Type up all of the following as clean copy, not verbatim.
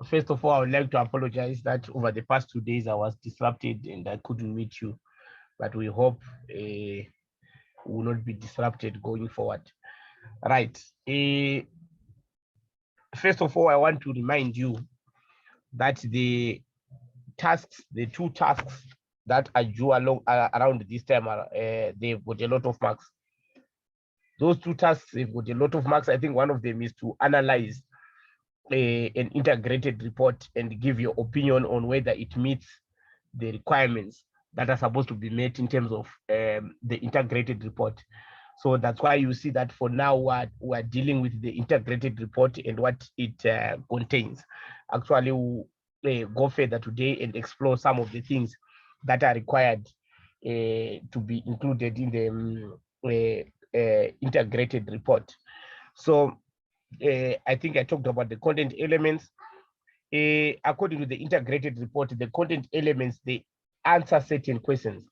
First of all, I would like to apologize that over the past 2 days I was disrupted and I couldn't meet you, but we hope we will not be disrupted going forward. Right. First of all, I want to remind you that the two tasks that are due around this time, they've got a lot of marks. Those two tasks, they've got a lot of marks. I think one of them is to analyze an integrated report and give your opinion on whether it meets the requirements that are supposed to be met in terms of the integrated report. So that's why you see that for now we're dealing with the integrated report and what it contains. Actually, we'll go further today and explore some of the things that are required to be included in the integrated report. So I think I talked about the content elements. According to the integrated report, the content elements, they answer certain questions.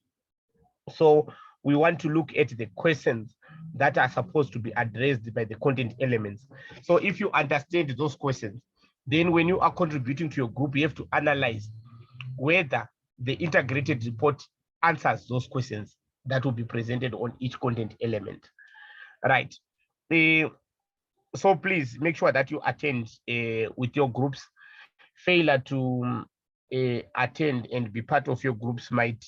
So we want to look at the questions that are supposed to be addressed by the content elements. So if you understand those questions, then when you are contributing to your group, you have to analyze whether the integrated report answers those questions that will be presented on each content element. Right. So please make sure that you attend with your groups. Failure to attend and be part of your groups might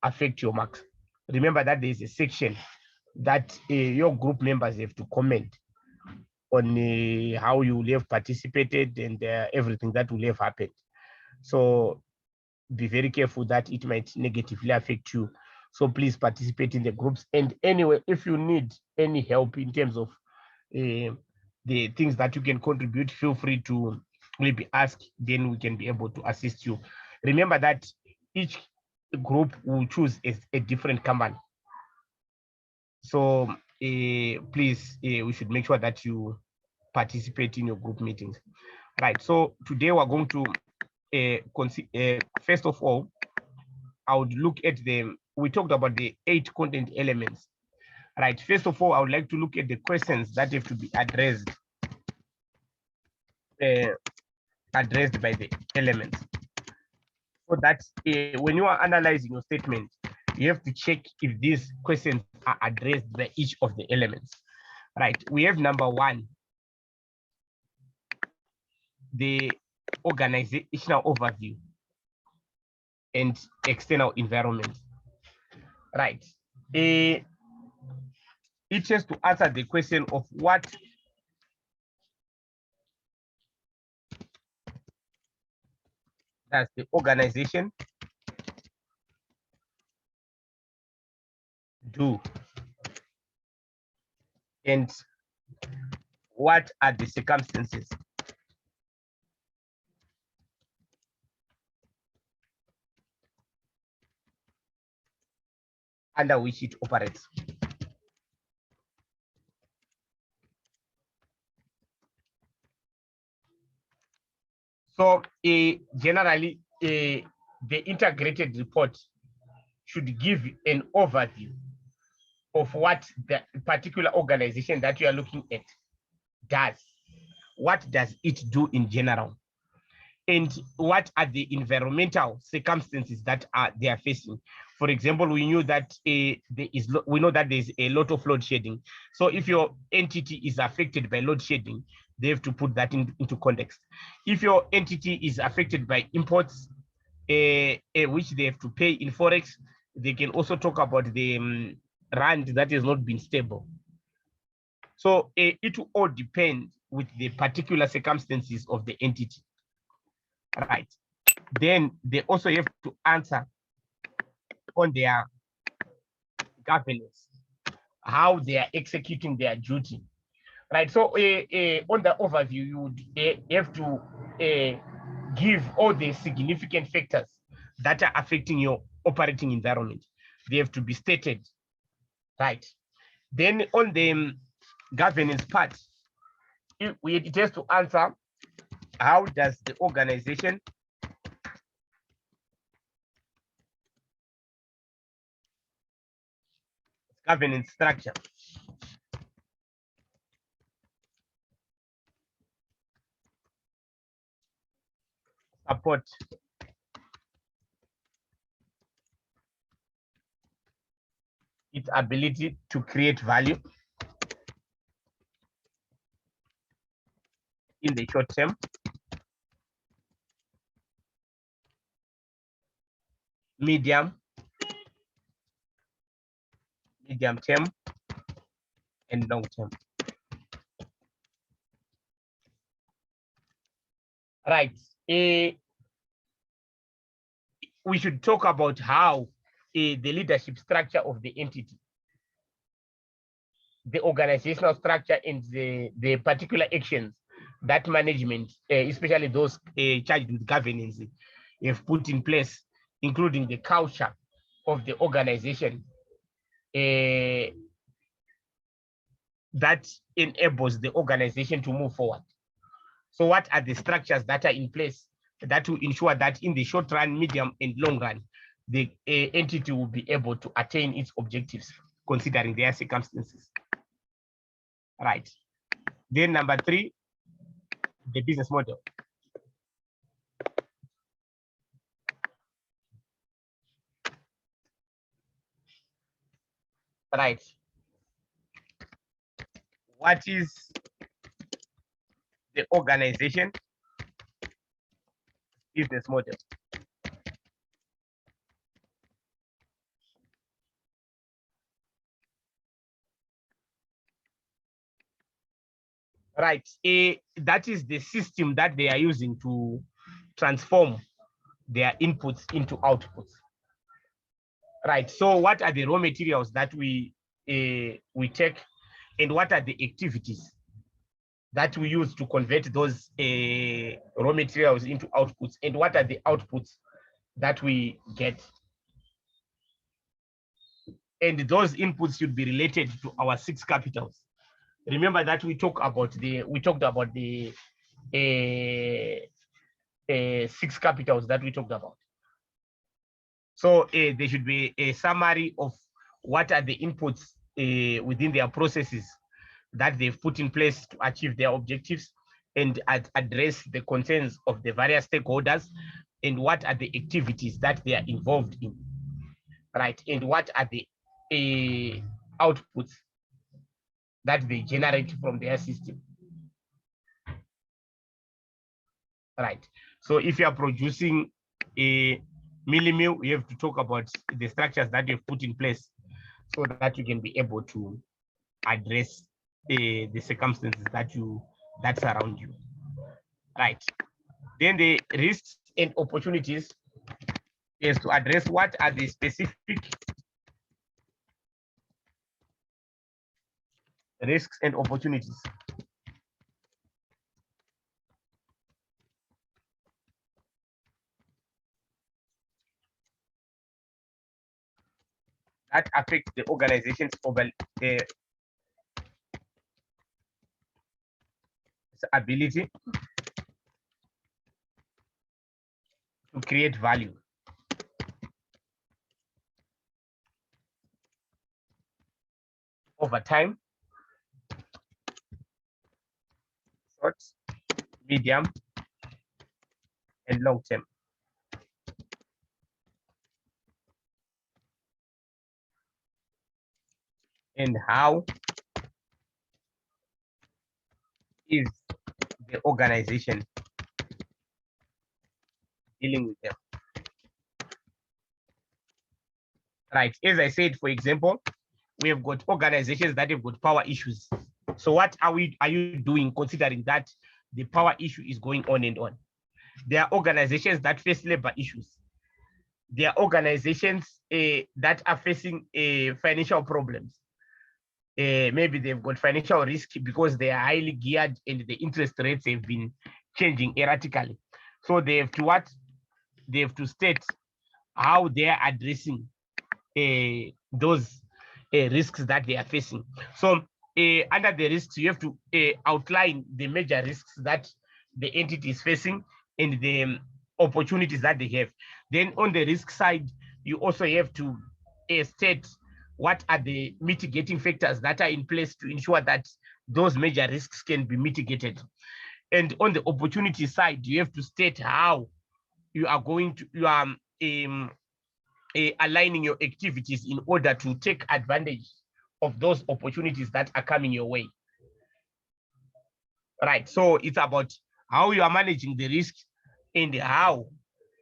affect your marks. Remember that there is a section that your group members have to comment on how you will have participated and everything that will have happened. So be very careful that it might negatively affect you. So please participate in the groups. And anyway, if you need any help in terms of the things that you can contribute, feel free to maybe ask, then we can be able to assist you. Remember that each group will choose a different company. So please, we should make sure that you participate in your group meetings. Right. So today we're going to first of all, I would look at we talked about the 8 content elements. Right. First of all, I would like to look at the questions that have to be addressed by the elements. So that when you are analyzing your statement, you have to check if these questions are addressed by each of the elements. Right. We have number 1, the organizational overview and external environment. Right. It has to answer the question of what does the organization do, and what are the circumstances under which it operates. So generally, the integrated report should give an overview of what the particular organization that you are looking at does. What does it do in general? And what are the environmental circumstances that they are facing? For example, we know that we know that there's a lot of load shedding. So if your entity is affected by load shedding, they have to put that into context. If your entity is affected by imports, which they have to pay in forex, they can also talk about the rand that has not been stable. So it will all depend with the particular circumstances of the entity. Right. Then they also have to answer on their governance, how they are executing their duty. Right. So on the overview, you would have to give all the significant factors that are affecting your operating environment. They have to be stated. Right. Then on the governance part, it has to answer how does the organization governance structure support its ability to create value in the short term, medium term, and long term. Right. We should talk about how the leadership structure of the entity, the organizational structure, and the particular actions that management, especially those charged with governance, have put in place, including the culture of the organization that enables the organization to move forward. So what are the structures that are in place that will ensure that in the short run, medium, and long run, the entity will be able to attain its objectives, considering their circumstances? Right. Then number 3, the business model. Right. What is the organization business model? Right. That is the system that they are using to transform their inputs into outputs. Right. So what are the raw materials that we take, and what are the activities that we use to convert those raw materials into outputs, and what are the outputs that we get? And those inputs should be related to our 6 capitals. Remember that we talked about the 6 capitals that we talked about. So there should be a summary of what are the inputs within their processes that they've put in place to achieve their objectives, and address the concerns of the various stakeholders, and what are the activities that they are involved in, right? And what are the outputs that they generate from their system, right? So if you are producing a milli meal, you have to talk about the structures that you've put in place so that you can be able to address the circumstances that surround you, right? Then the risks and opportunities is to address what are the specific risks and opportunities that affect the organization's ability to create value over time, short, medium, and long term. And how is the organization dealing with them? Right. As I said, for example, we have got organizations that have got power issues. So what are you doing considering that the power issue is going on and on? There are organizations that face labor issues. There are organizations that are facing financial problems. Maybe they've got financial risk because they are highly geared and the interest rates have been changing erratically. So they have to what? They have to state how they are addressing those risks that they are facing. So under the risks, you have to outline the major risks that the entity is facing and the opportunities that they have. Then on the risk side, you also have to state what are the mitigating factors that are in place to ensure that those major risks can be mitigated. And on the opportunity side, you have to state how you are aligning your activities in order to take advantage of those opportunities that are coming your way. Right. So it's about how you are managing the risk and how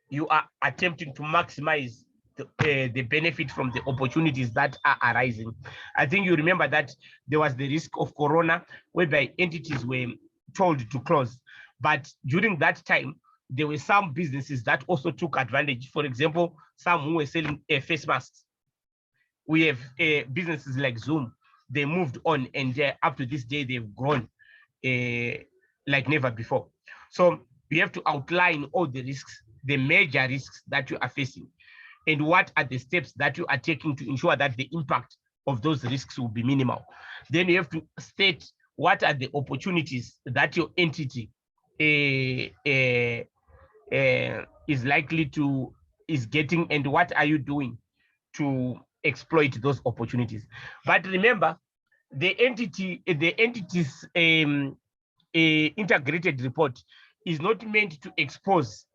you are attempting to maximize the benefit from the opportunities that are arising. I think you remember that there was the risk of corona, whereby entities were told to close. But during that time, there were some businesses that also took advantage. For example, some who were selling face masks. We have businesses like Zoom. They moved on, and up to this day, they've grown like never before. So you have to outline all the risks, the major risks that you are facing, and what are the steps that you are taking to ensure that the impact of those risks will be minimal. Then you have to state what are the opportunities that your entity is likely to is getting, and what are you doing to exploit those opportunities. But remember, the entity's integrated report is not meant to expose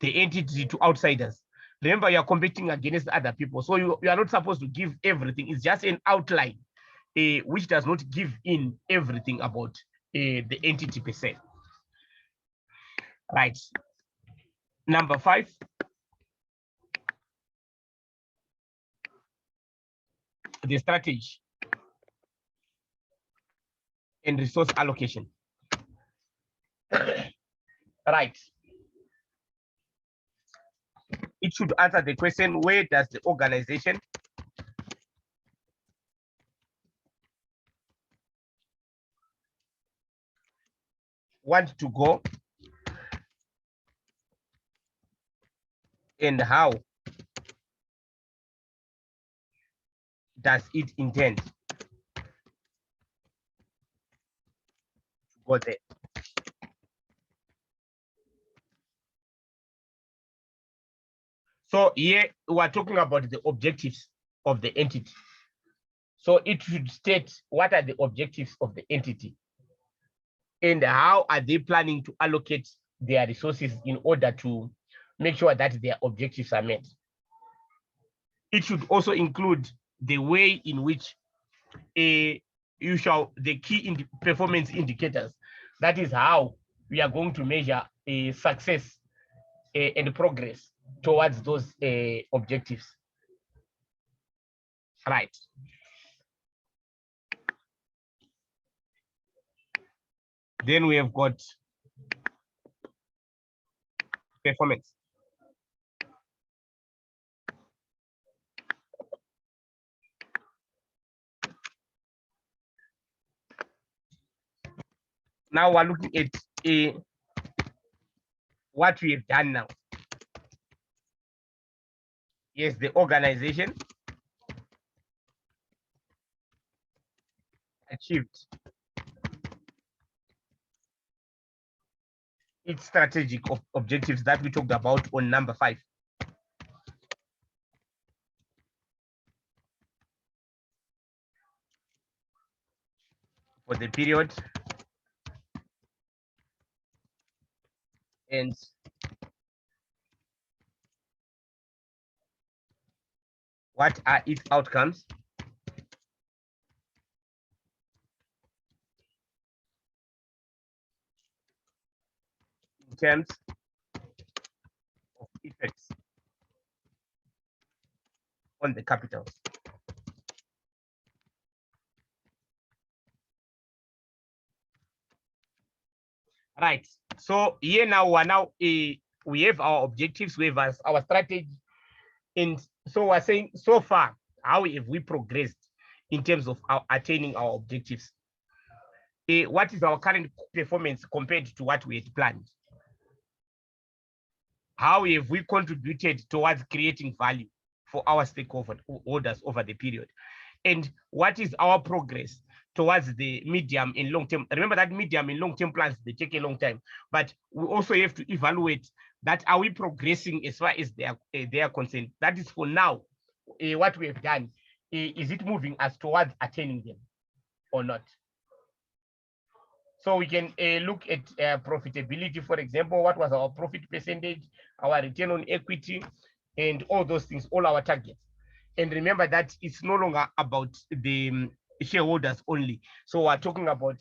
the entity to outsiders. Remember, you are competing against other people, so you are not supposed to give everything. It's just an outline which does not give in everything about the entity per se. Right. Number 5. The strategy and resource allocation. Right. It should answer the question, where does the organization want to go, and how does it intend to go there? So here we are talking about the objectives of the entity. So it should state what are the objectives of the entity and how are they planning to allocate their resources in order to make sure that their objectives are met. It should also include the way in which the key performance indicators, that is how we are going to measure success and progress towards those objectives. Right. Then we have got performance. Now we're looking at what we have done now. Yes, the organization achieved its strategic objectives that we talked about on number 5. For the period and what are its outcomes? In terms of effects on the capital. Right. So here now we have our objectives, we have our strategy, and so we're saying so far how have we progressed in terms of attaining our objectives? What is our current performance compared to what we had planned? How have we contributed towards creating value for our stakeholders over the period? And what is our progress towards the medium and long term? Remember that medium and long term plans, they take a long time, but we also have to evaluate that, are we progressing as far as they are concerned? That is for now, what we have done. Is it moving us towards attaining them or not? So we can look at profitability, for example, what was our profit percentage, our return on equity, and all those things, all our targets. And remember that it's no longer about the shareholders only. So we're talking about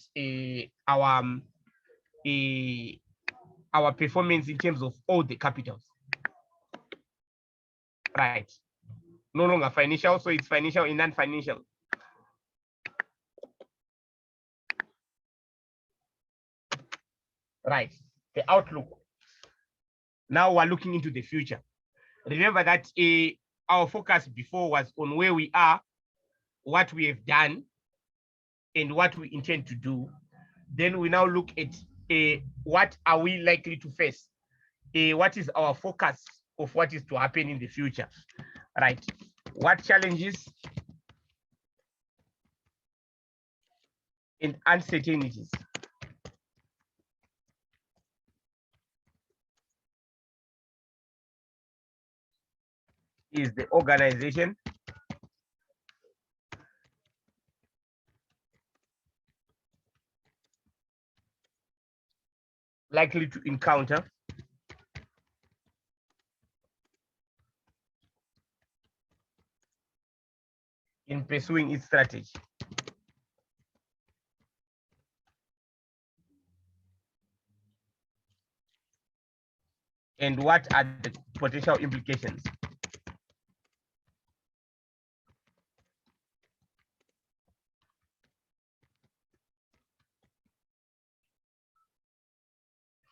our performance in terms of all the capitals. Right. No longer financial, so it's financial and non-financial. Right. The outlook. Now we're looking into the future. Remember that our focus before was on where we are, what we have done, and what we intend to do. Then we now look at what are we likely to face? What is our focus of what is to happen in the future? Right. What challenges and uncertainties is the organization likely to encounter in pursuing its strategy? And what are the potential implications?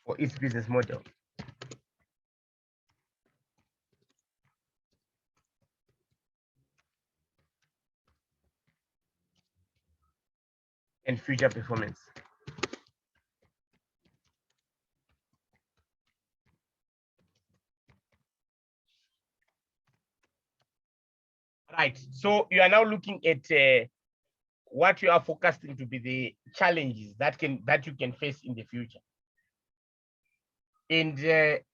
For its business model? And future performance. Right. So you are now looking at what you are forecasting to be the challenges that you can face in the future. And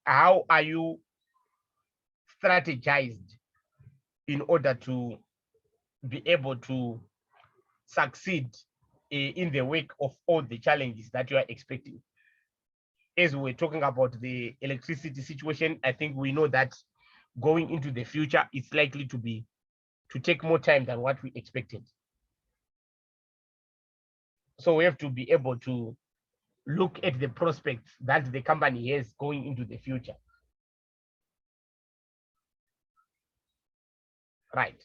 how are you strategized in order to be able to succeed in the wake of all the challenges that you are expecting? As we're talking about the electricity situation, I think we know that going into the future, it's likely to take more time than what we expected. So we have to be able to look at the prospects that the company has going into the future. Right.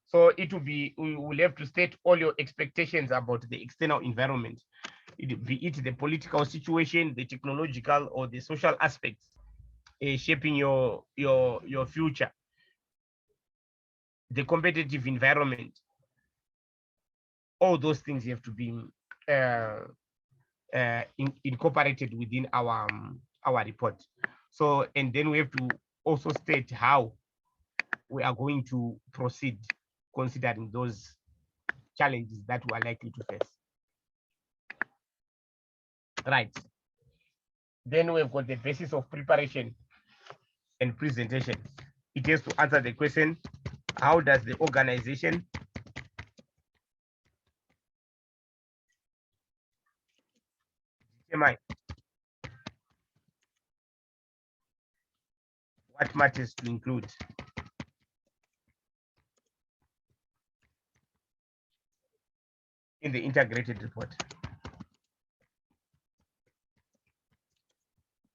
So it will be, we will have to state all your expectations about the external environment, be it the political situation, the technological, or the social aspects shaping your future, the competitive environment. All those things have to be incorporated within our report. So, and then we have to also state how we are going to proceed considering those challenges that we are likely to face. Right. Then we've got the basis of preparation and presentation. It has to answer the question, how does the organization determine what matters to include in the integrated report?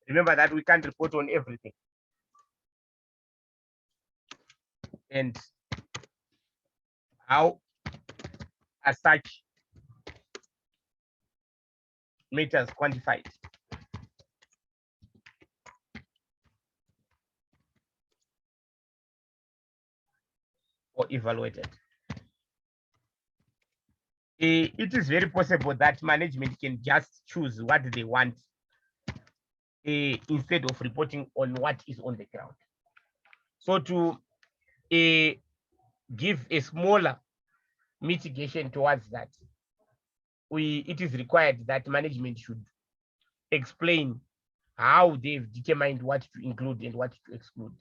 Remember that we can't report on everything. And how, as such, matters quantified or evaluated. It is very possible that management can just choose what they want instead of reporting on what is on the ground. So to give a smaller mitigation towards that, it is required that management should explain how they've determined what to include and what to exclude.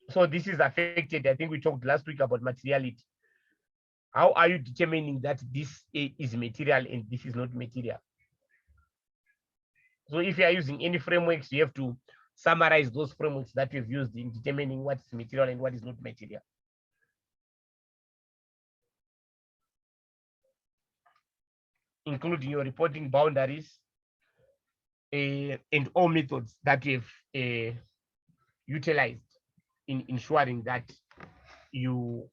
So this is affected. I think we talked last week about materiality. How are you determining that this is material and this is not material? So if you are using any frameworks, you have to summarize those frameworks that you've used in determining what is material and what is not material. Including your reporting boundaries and all methods that you've utilized in ensuring that you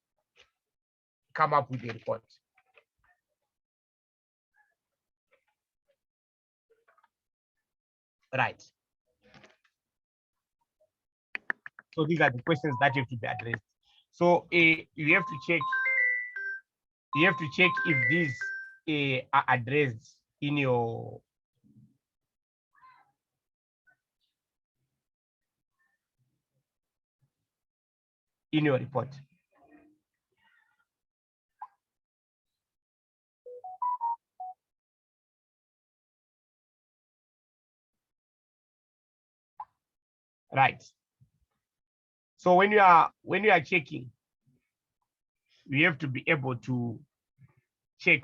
come up with a report. Right. So these are the questions that have to be addressed. So you have to check. You have to check if these are addressed in your report. Right. So when you are checking, you have to be able to check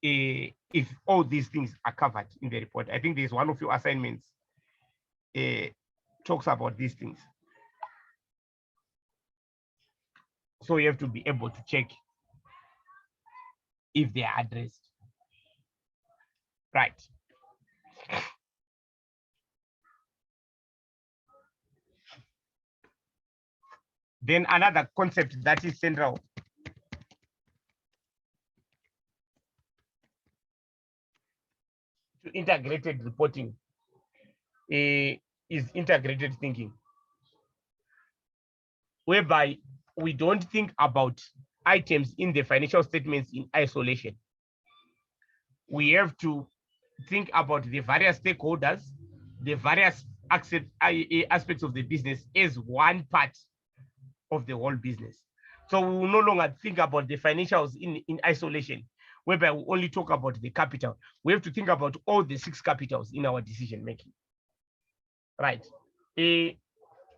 if all these things are covered in the report. I think there's one of your assignments talks about these things. So you have to be able to check if they are addressed. Right. Then another concept that is central to integrated reporting is integrated thinking, whereby we don't think about items in the financial statements in isolation. We have to think about the various stakeholders, the various aspects of the business as one part of the whole business. So we will no longer think about the financials in isolation, whereby we only talk about the capital. We have to think about all the 6 capitals in our decision making. Right.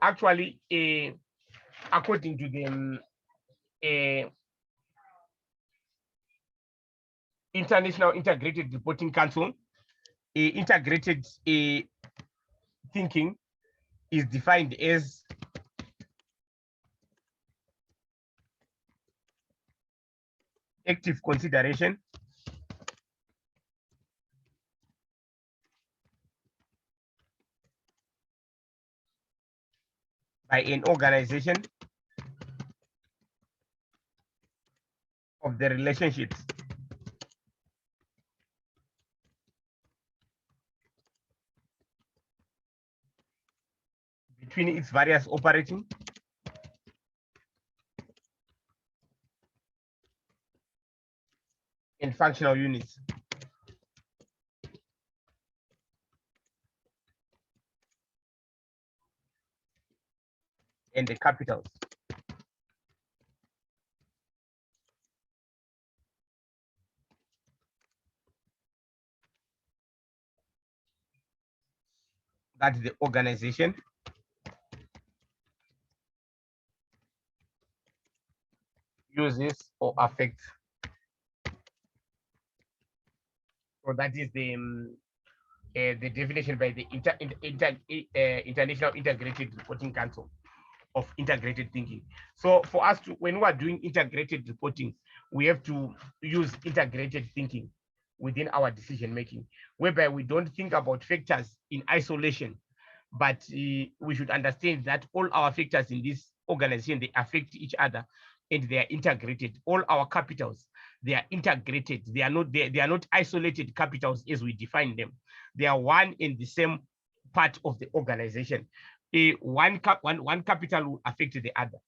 Actually, according to the International Integrated Reporting Council, integrated thinking is defined as active consideration by an organization of the relationships between its various operating and functional units. And the capitals. That the organization uses or affects. So that is the definition by the International Integrated Reporting Council of integrated thinking. So for us to, when we are doing integrated reporting, we have to use integrated thinking within our decision making, whereby we don't think about factors in isolation, but we should understand that all our factors in this organization, they affect each other and they are integrated. All our capitals, they are integrated. They are not isolated capitals as we define them. They are one and the same part of the organization. One capital will affect the other.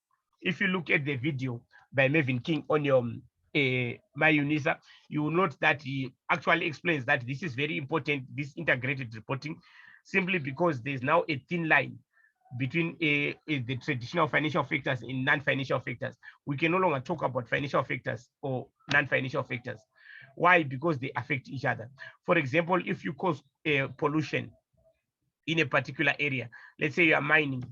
If you look at the video by Mervyn King on your My UNISA, you will note that he actually explains that this is very important, this integrated reporting, simply because there's now a thin line between the traditional financial factors and non-financial factors. We can no longer talk about financial factors or non-financial factors. Why? Because they affect each other. For example, if you cause pollution in a particular area, let's say you are mining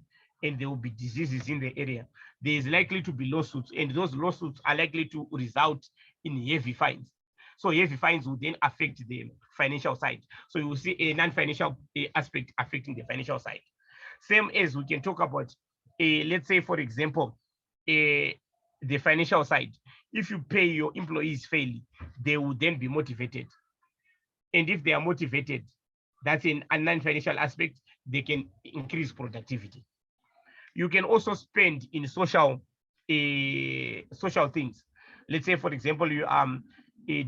and there will be diseases in the area, there is likely to be lawsuits, and those lawsuits are likely to result in heavy fines. So heavy fines will then affect the financial side. So you will see a non-financial aspect affecting the financial side. Same as we can talk about, let's say, for example, the financial side. If you pay your employees fairly, they will then be motivated. And if they are motivated, that's in a non-financial aspect, they can increase productivity. You can also spend in social things. Let's say, for example, you are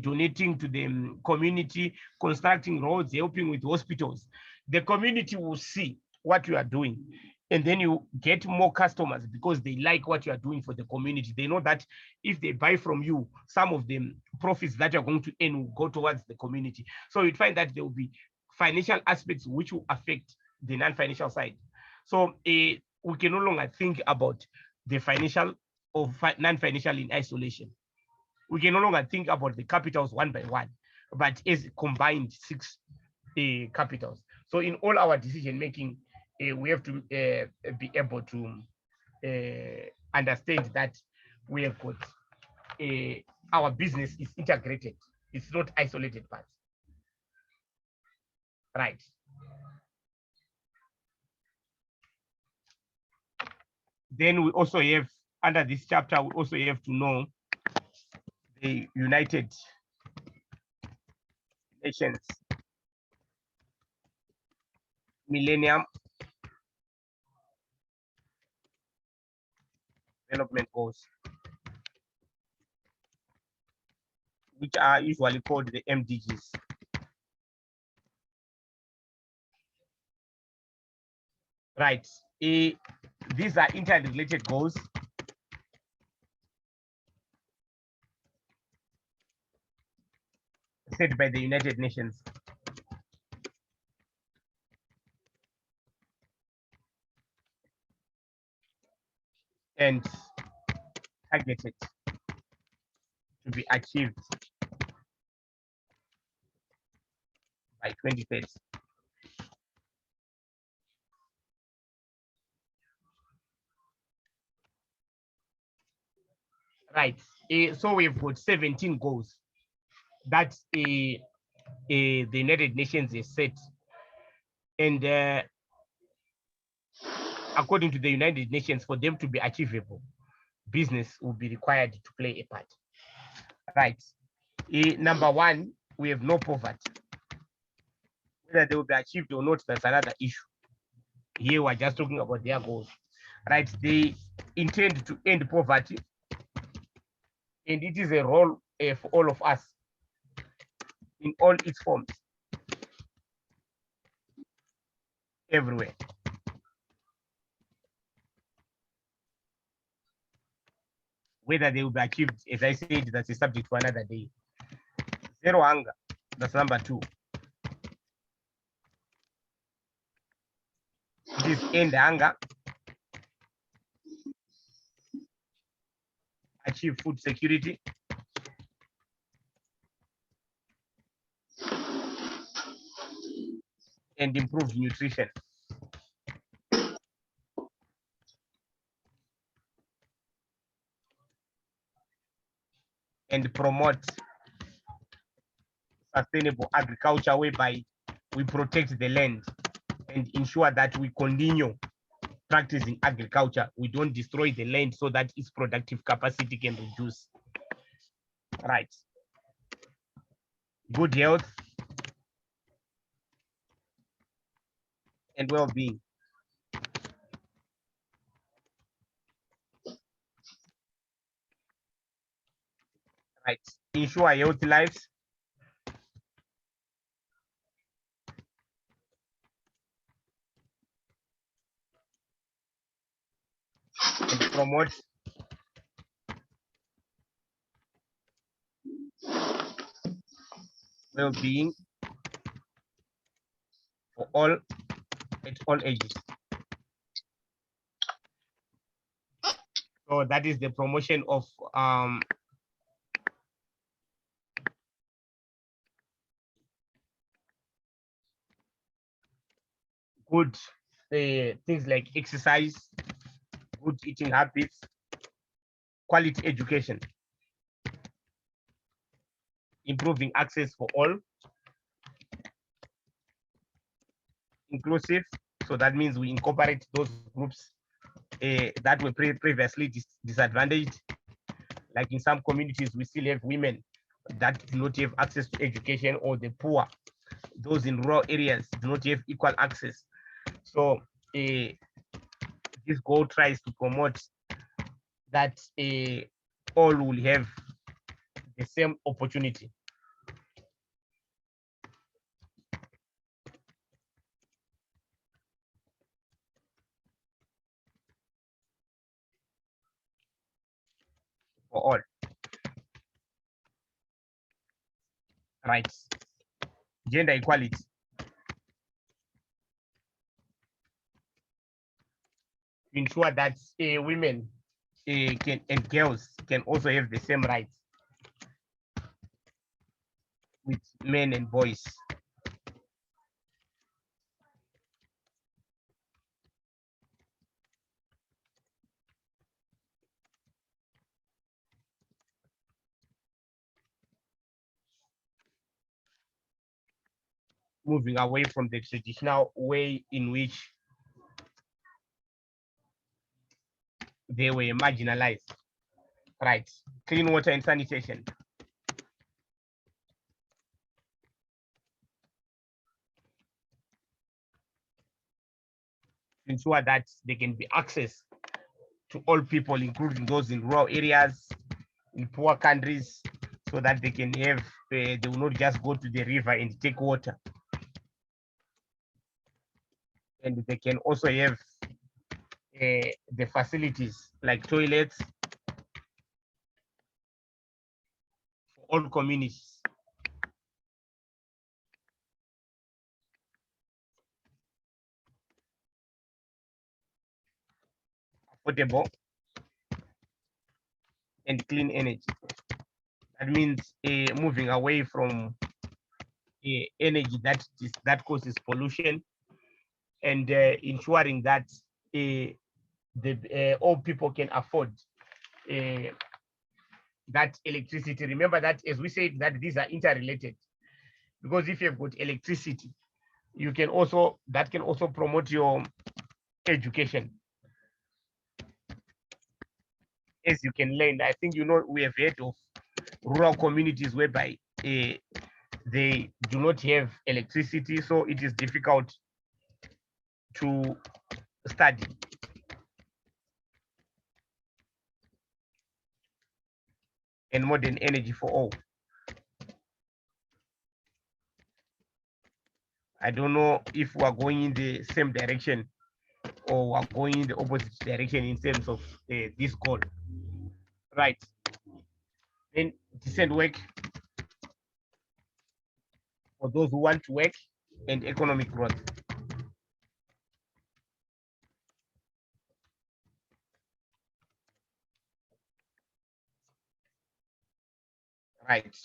donating to the community, constructing roads, helping with hospitals. The community will see what you are doing, and then you get more customers because they like what you are doing for the community. They know that if they buy from you, some of the profits that you're going to earn will go towards the community. So you'd find that there will be financial aspects which will affect the non-financial side. So we can no longer think about the financial or non-financial in isolation. We can no longer think about the capitals one by one, but as combined six capitals. So in all our decision making, we have to be able to understand that we have got our business is integrated. It's not isolated parts. Right. Then we also have, under this chapter, we also have to know the United Nations Millennium Development Goals, which are usually called the MDGs. Right. These are interrelated goals set by the United Nations. And targeted to be achieved by 2030. Right. So we've got 17 goals that the United Nations is set. And according to the United Nations, for them to be achievable, business will be required to play a part. Right. Number one, we have no poverty. Whether they will be achieved or not, that's another issue. Here we're just talking about their goals. Right. They intend to end poverty. And it is a role for all of us in all its forms, everywhere. Whether they will be achieved, as I said, that's a subject for another day. Zero hunger, that's number two. It is end hunger, achieve food security, and improve nutrition. And promote sustainable agriculture, whereby we protect the land and ensure that we continue practicing agriculture. We don't destroy the land so that its productive capacity can reduce. Right. Good health and well-being. Right. Ensure healthy lives. And promote well-being for all at all ages. So that is the promotion of good things like exercise, good eating habits, quality education, improving access for all, inclusive, so that means we incorporate those groups that were previously disadvantaged. Like in some communities, we still have women that do not have access to education, or the poor, those in rural areas do not have equal access. So this goal tries to promote that all will have the same opportunity. For all. Rights. Gender equality. Ensure that women can and girls can also have the same rights with men and boys. Moving away from the traditional way in which they were marginalized. Right. Clean water and sanitation. Ensure that they can be access to all people, including those in rural areas, in poor countries, so that they can have, they will not just go to the river and take water. And they can also have the facilities like toilets for all communities. Affordable and clean energy. That means moving away from energy that causes pollution, and ensuring that all people can afford that electricity. Remember that, as we said, that these are interrelated, because if you've got electricity, you can also, that can also promote your education. As you can learn, I think we have heard of rural communities whereby they do not have electricity, so it is difficult to study. And modern energy for all. I don't know if we are going in the same direction or we are going in the opposite direction in terms of this goal. Right. Then decent work for those who want to work, and economic growth. Right.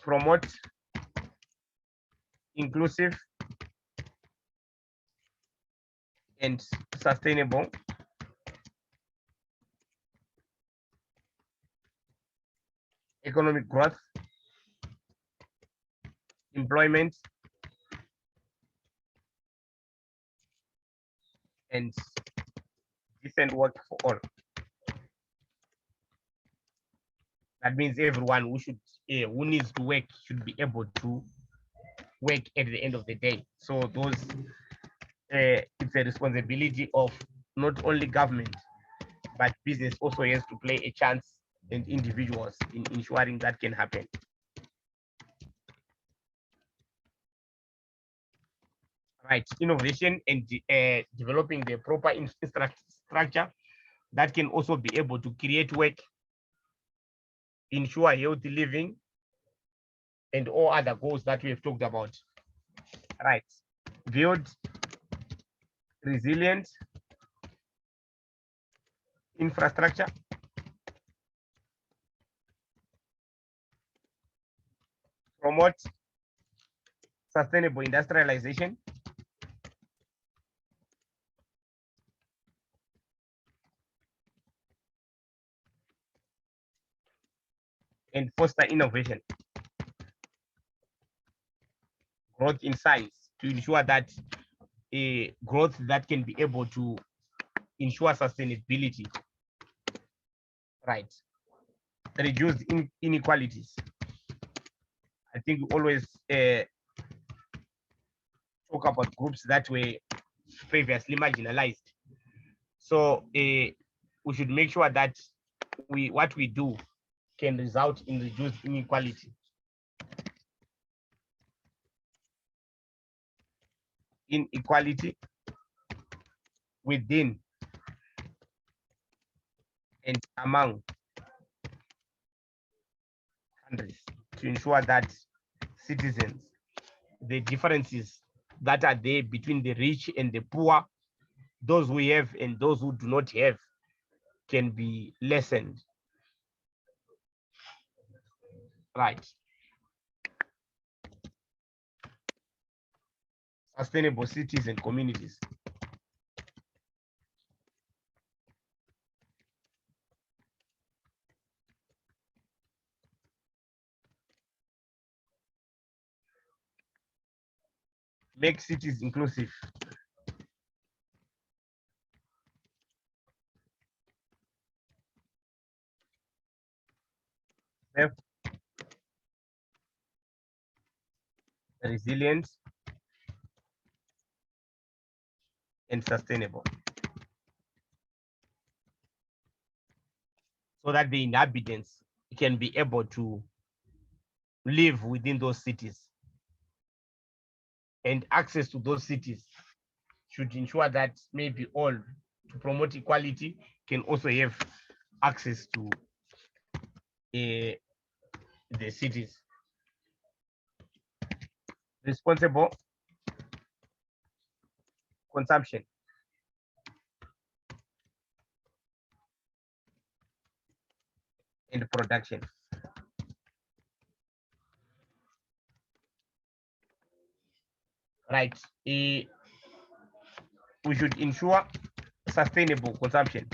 Promote inclusive and sustainable economic growth, employment, and decent work for all. That means everyone who needs to work should be able to work at the end of the day. So those it's a responsibility of not only government, but business also has to play a chance, and individuals, in ensuring that can happen. Right, innovation and developing the proper infrastructure that can also be able to create work, ensure healthy living, and all other goals that we have talked about. Right, build resilient infrastructure, promote sustainable industrialization, and foster innovation, growth in science to ensure that a growth that can be able to ensure sustainability, right? Reduce inequalities. I think we always talk about groups that were previously marginalized. So we should make sure that what we do can result in reduced inequality. Inequality within and among countries to ensure that citizens, the differences that are there between the rich and the poor, those who have and those who do not have, can be lessened. Right. Sustainable cities and communities. Make cities inclusive. Safe, resilient, and sustainable, so that the inhabitants can be able to live within those cities. And access to those cities should ensure that maybe all, to promote equality, can also have access to the cities. Responsible consumption. And production. Right. We should ensure sustainable consumption.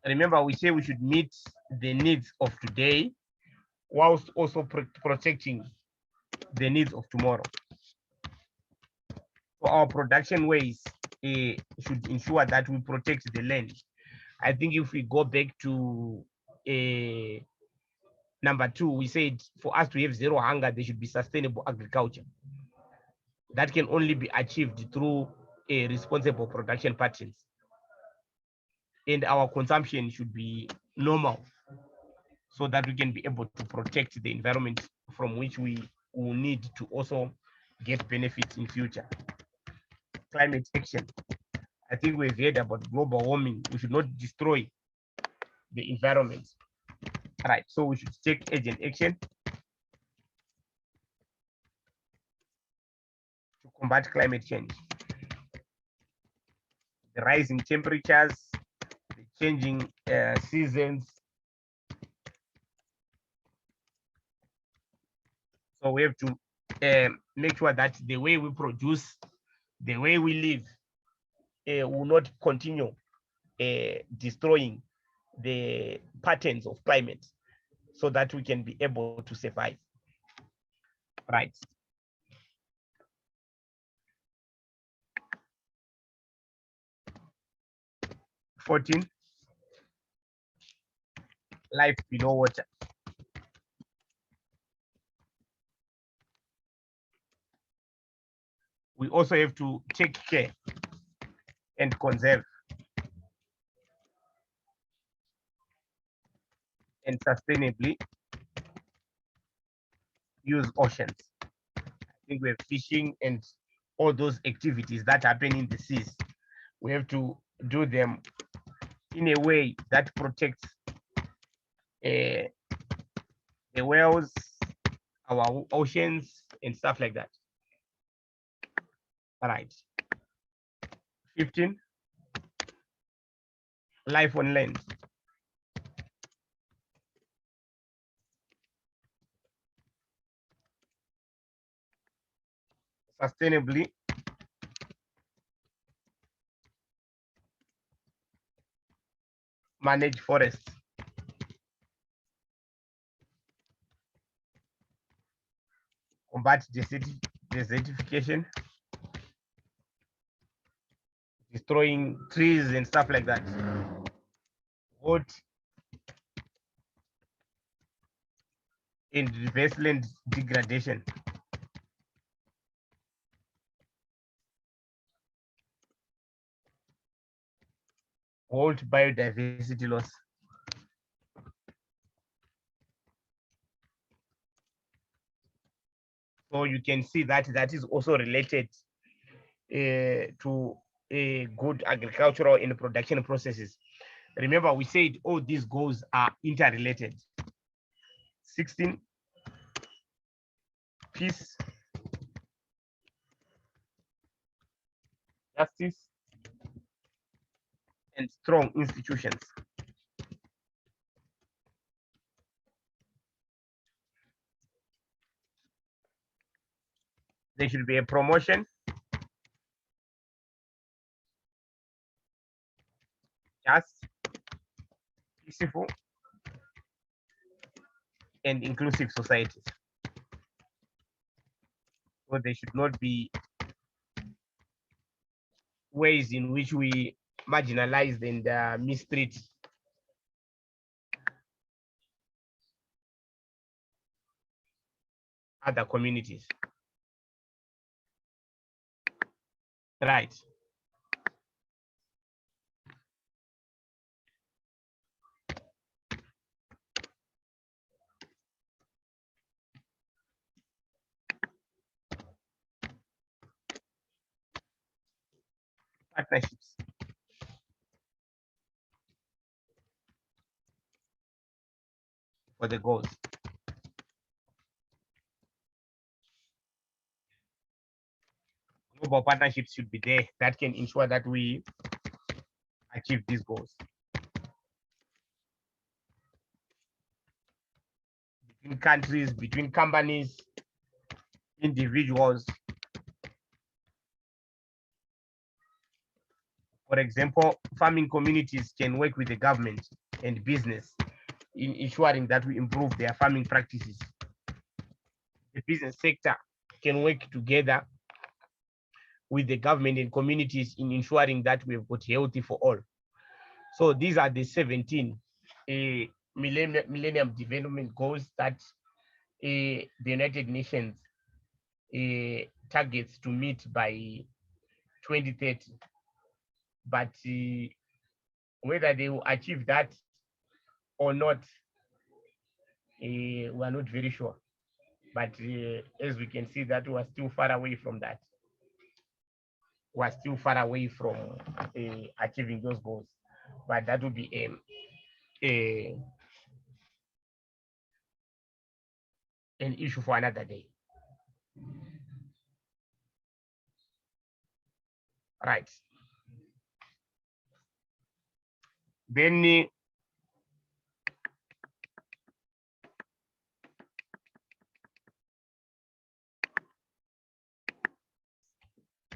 Remember, we say we should meet the needs of today whilst also protecting the needs of tomorrow. So our production ways should ensure that we protect the land. I think if we go back to number 2, we said for us to have zero hunger, there should be sustainable agriculture. That can only be achieved through a responsible production patterns. And our consumption should be normal, so that we can be able to protect the environment from which we will need to also get benefits in future. Climate action. I think we've heard about global warming. We should not destroy the environment. All right, so we should take urgent action to combat climate change. The rising temperatures, the changing seasons. So we have to make sure that the way we produce, the way we live, will not continue destroying the patterns of climate, so that we can be able to survive. Right. Fourteen, life below water. We also have to take care and conserve and sustainably use oceans. I think we're fishing and all those activities that happen in the seas. We have to do them in a way that protects the whales, our oceans, and stuff like that. All right. 15, life on land. Sustainably manage forests. combat desertification, destroying trees and stuff like that. Vote in reverse land degradation. Halt biodiversity loss. So you can see that that is also related to good agricultural and production processes. Remember, we said all these goals are interrelated. 16, peace, justice, and strong institutions. There should be a promotion, just, peaceful, and inclusive societies. So there should not be ways in which we marginalize and mistreat other communities. Right. Partnerships. For the goals. Global partnerships should be there that can ensure that we achieve these goals. Between countries, between companies, individuals. For example, farming communities can work with the government and business in ensuring that we improve their farming practices. The business sector can work together with the government and communities in ensuring that we've got healthy for all. So these are the 17 Millennium Development Goals that the United Nations targets to meet by 2030. But whether they will achieve that or not, we are not very sure. But as we can see, that we're still far away from that. We're still far away from achieving those goals. But that would be an issue for another day. Right. Then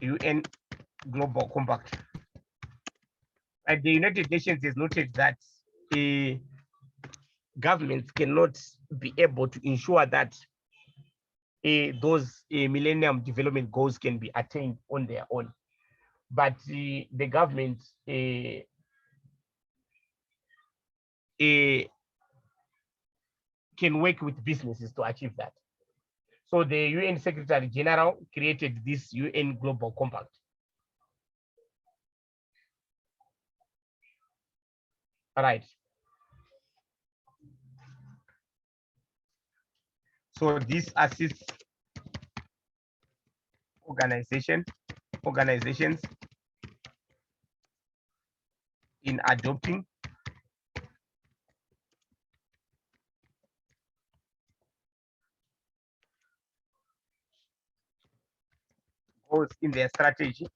UN Global Compact. And the United Nations has noted that governments cannot be able to ensure that those Millennium Development Goals can be attained on their own. But the government can work with businesses to achieve that. So the UN Secretary General created this UN Global Compact. All right. So this assists organizations in adopting goals in their strategy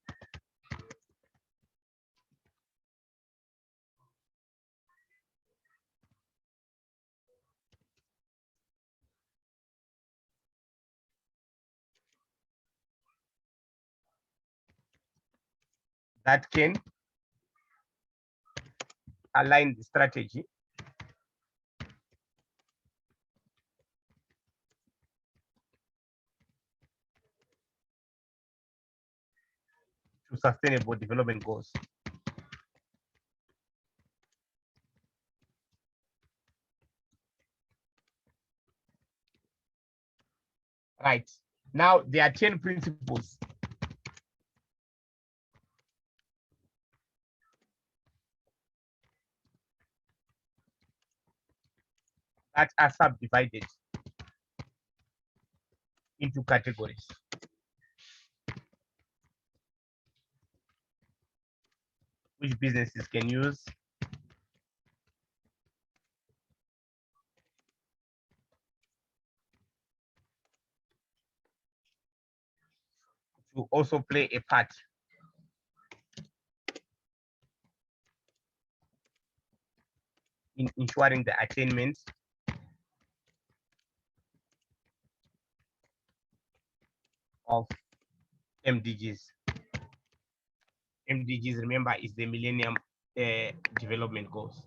that can align the strategy to sustainable development goals. Right. Now there are 10 principles that are subdivided into categories. Which businesses can use. To also play a part in ensuring the attainment of MDGs. MDGs, remember, is the Millennium Development Goals.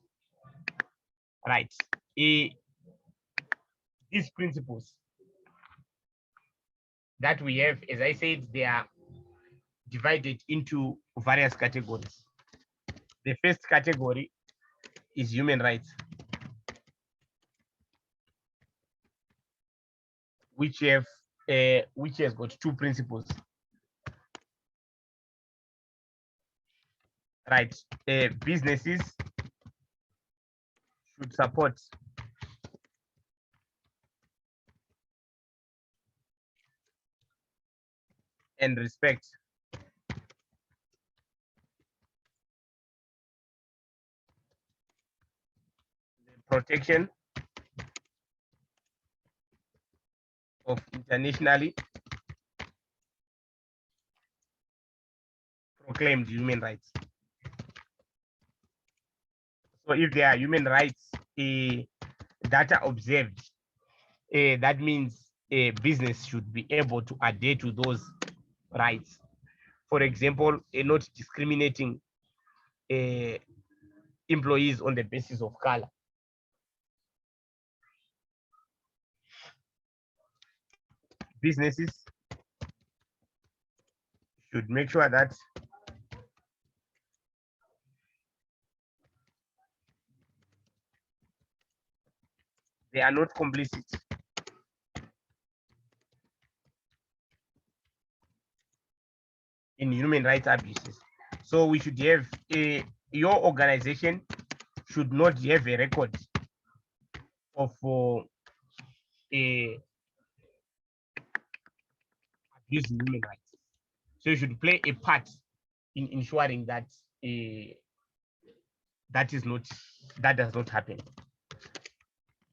Right. These principles that we have, as I said, they are divided into various categories. The first category is human rights, which has got 2 principles. Right. Businesses should support and respect the protection of internationally proclaimed human rights. So if there are human rights that are observed, that means a business should be able to adhere to those rights. For example, not discriminating employees on the basis of color. Businesses should make sure that they are not complicit in human rights abuses. So we should have your organization should not have a record of abusing human rights. So you should play a part in ensuring that that does not happen.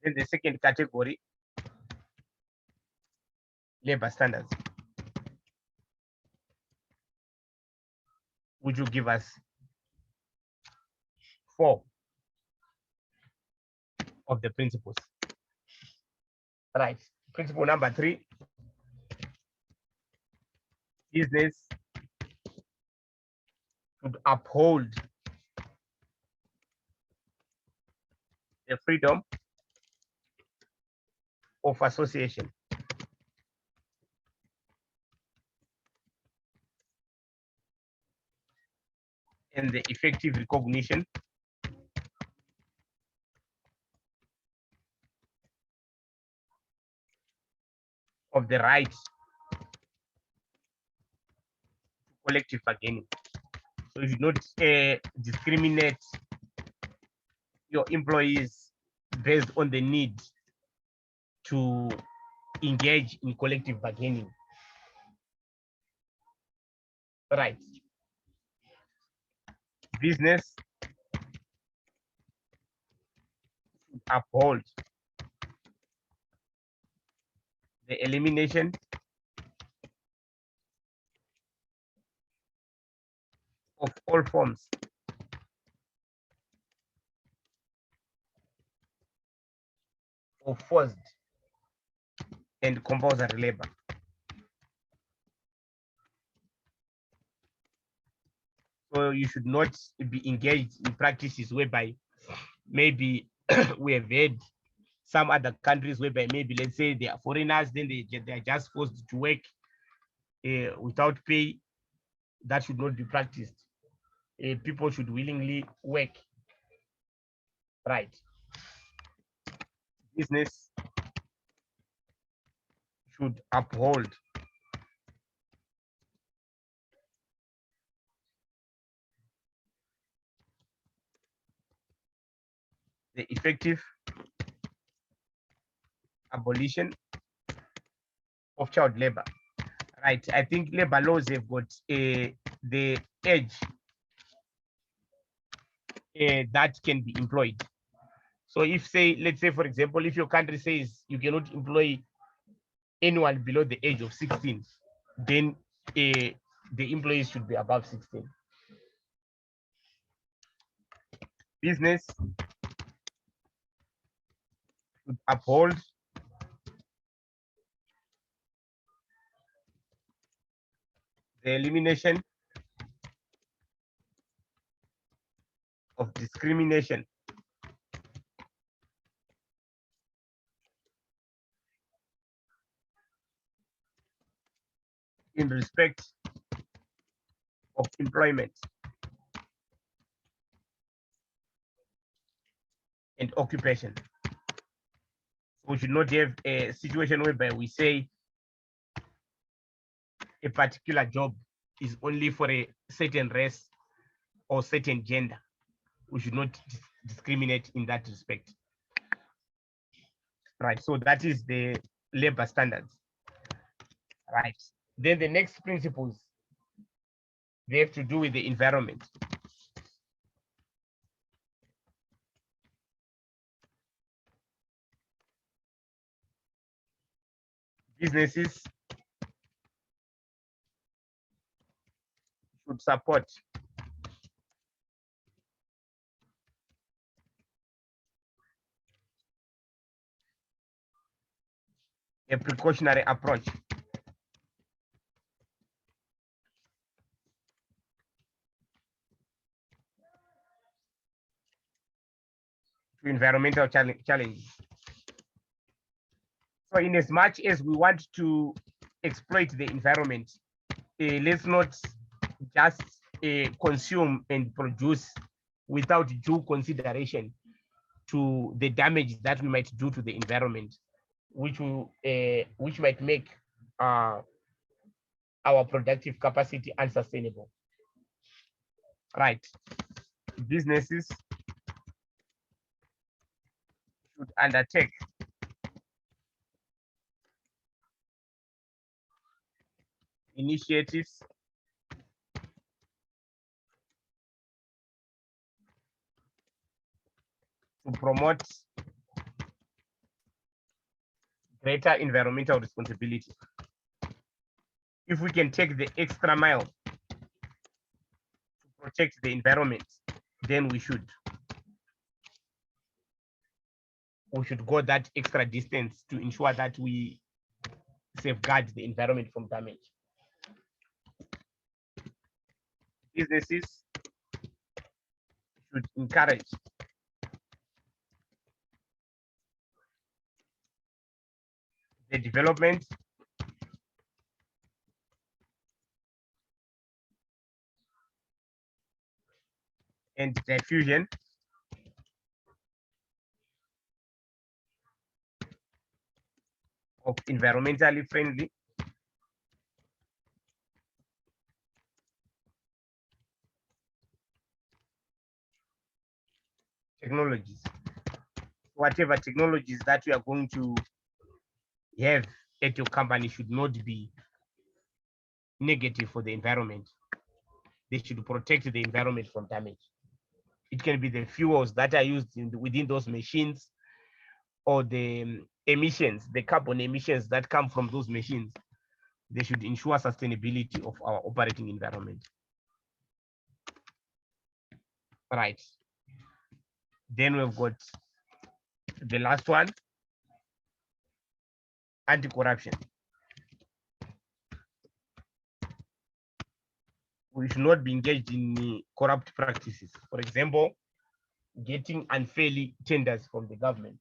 Then the second category, labor standards. Would you give us 4 of the principles? Right. Principle number 3, business should uphold the freedom of association and the effective recognition of the right to collective bargaining. So you should not discriminate your employees based on the need to engage in collective bargaining. Right. Business should uphold the elimination of all forms of forced and compulsory labor. So you should not be engaged in practices whereby maybe we have had some other countries whereby maybe, let's say, they are foreigners, then they are just forced to work without pay. that should not be practiced. People should willingly work. Right. Business should uphold the effective abolition of child labor. Right. I think labor laws have got the edge that can be employed. So if let's say, for example, if your country says you cannot employ anyone below the age of 16, then the employees should be above 16. Business should uphold the elimination of discrimination in respect of employment and occupation. We should not have a situation whereby we say a particular job is only for a certain race or certain gender. We should not discriminate in that respect. Right. So that is the labor standards. Right. Then the next principles, they have to do with the environment. Businesses should support a precautionary approach to environmental challenges. So in as much as we want to exploit the environment, let's not just consume and produce without due consideration to the damage that we might do to the environment, which might make our productive capacity unsustainable. Right. Businesses should undertake initiatives to promote greater environmental responsibility. If we can take the extra mile to protect the environment, then we should go that extra distance to ensure that we safeguard the environment from damage. Businesses should encourage the development and diffusion of environmentally friendly technologies. Whatever technologies that we are going to have at your company should not be negative for the environment. They should protect the environment from damage. It can be the fuels that are used within those machines, or the emissions, the carbon emissions that come from those machines. They should ensure sustainability of our operating environment. Right. Then we've got the last one, anti-corruption. We should not be engaged in corrupt practices. For example, getting unfairly tenders from the government.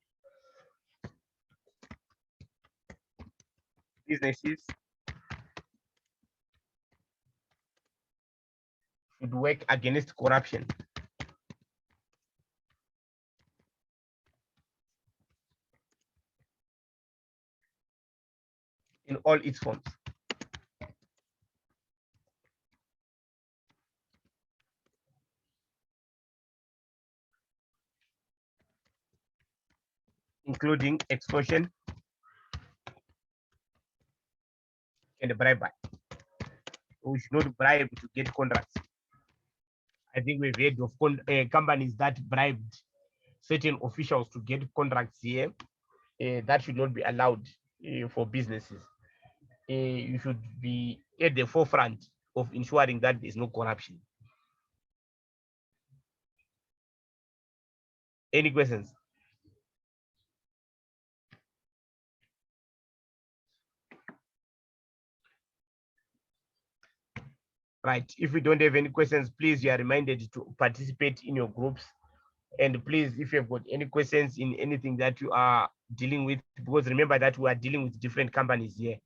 Businesses should work against corruption in all its forms. Including extortion and bribery. We should not bribe to get contracts. I think we've heard of companies that bribed certain officials to get contracts here. That should not be allowed for businesses. You should be at the forefront of ensuring that there's no corruption. Any questions? Right. If we don't have any questions, please, you are reminded to participate in your groups. And please, if you've got any questions in anything that you are dealing with, because remember that we are dealing with different companies here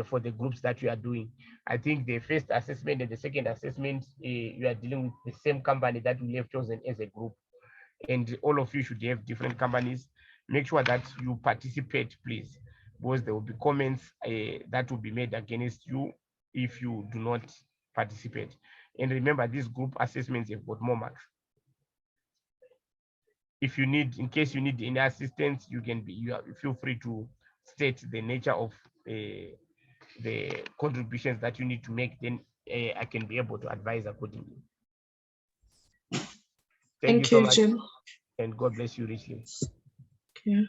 for the groups that we are doing. I think the first assessment and the second assessment, you are dealing with the same company that we have chosen as a group. And all of you should have different companies. Make sure that you participate, please, because there will be comments that will be made against you if you do not participate. And remember, these group assessments have got more marks. If you need, in case you need any assistance, you feel free to state the nature of the contributions that you need to make, then I can be able to advise accordingly. Thank you so much. Jim. And God bless you richly. Okay.